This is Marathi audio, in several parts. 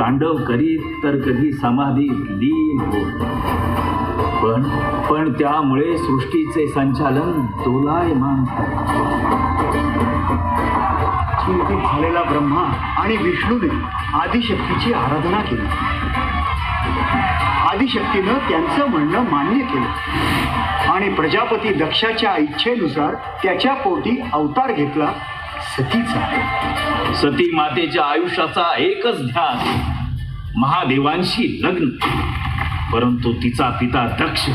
तांडव करीत तर कधी समाधीत लीन होत. पण त्यामुळे सृष्टीचे संचालन दोलायमान चिंतित झालेला ब्रह्मा आणि विष्णूने आदिशक्तीची आराधना केली. आदिशक्तीनं त्यांचं म्हणणं मान्य केलं आणि प्रजापती दक्षाच्या इच्छेनुसार त्याच्या पोटी अवतार घेतला सतीचा. सती मातेच्या आयुष्याचा एकच ध्यास महादेवांशी लग्न. परंतु तिचा पिता दक्ष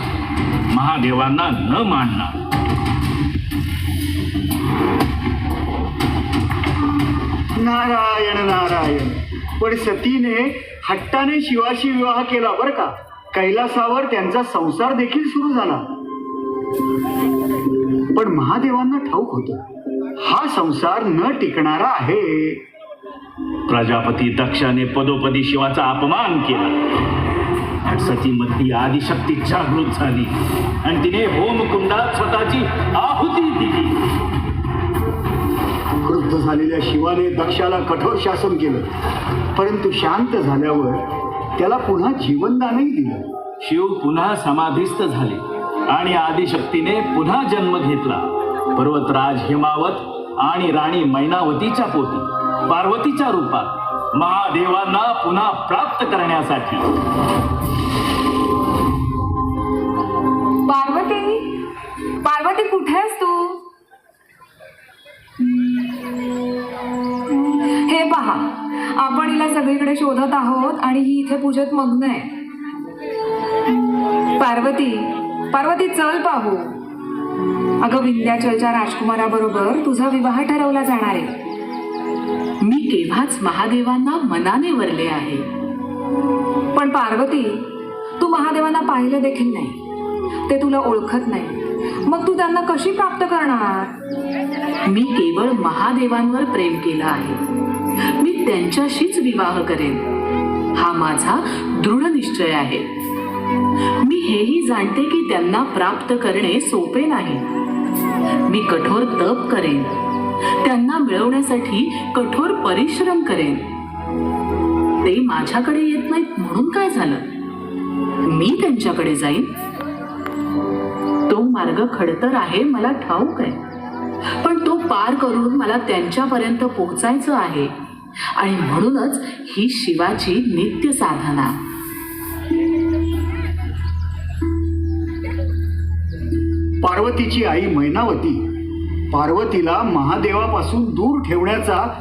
महादेवांना न मानणार. नारायण नारायण. पण सतीने हट्टाने शिवाशी विवाह केला बरं का. कैलासावर त्यांचा संसार देखील सुरू झाला. पण महादेवांना ठाऊक होतं हा संसार न टिकणारा आहे. प्रजापती दक्षाने पदोपदी शिवाचा अपमान केला. सतीमधली आदिशक्ती जागृत झाली आणि तिने होमकुंडात स्वतःची आहुती दिली. क्रुद्ध झालेल्या शिवाने दक्षाला कठोर शासन केलं. परंतु शांत झाल्यावर त्याला पुन्हा जीवनदानही दिलं. शिव पुन्हा समाधिस्थ झाले आणि आदिशक्तीने पुन्हा जन्म घेतला. पर्वतराज हिमावत आणि राणी मैनावतीच्या पोटी पार्वतीच्या रूपात महादेवांना पुन्हा प्राप्त करण्यासाठी. पार्वती कुठे आहेस तू? हे पहा, आपण हिला सगळीकडे शोधत आहोत आणि ही इथे पूजेत मग्न आहे. पार्वती चल पाहू. अगं, विंध्याचलच्या राजकुमाराबरोबर तुझा विवाह ठरवला जाणार आहे. मी केव्हाच महादेवांना मनाने वरले आहे. पण पार्वती, तू महादेवांना पाहिलं देखील नाही. ते तुला ओळखत नाही. मग तू त्यांना कशी प्राप्त करणार? मी केवळ महादेवांवर प्रेम केलं आहे. मी त्यांच्याशीच विवाह करेन. हा माझा दृढ निश्चय आहे. मी हेही जाणते की त्यांना प्राप्त करणे सोपे नाही. मी कठोर तप करेन. त्यांना मिळवण्यासाठी कठोर परिश्रम करेन. ते माझ्याकडे येत नाहीत म्हणून काय झालं? मी त्यांच्याकडे जाईन. तो मार्ग खडतर आहे, मला ठाऊक आहे. पण तो पार करून मला त्यांच्यापर्यंत पोहोचायचं आहे. आणि म्हणूनच ही शिवाची नित्य साधना. पार्वतीची आई मैनावती पार्वतीला महादेवापासून दूर ठेवण्याचा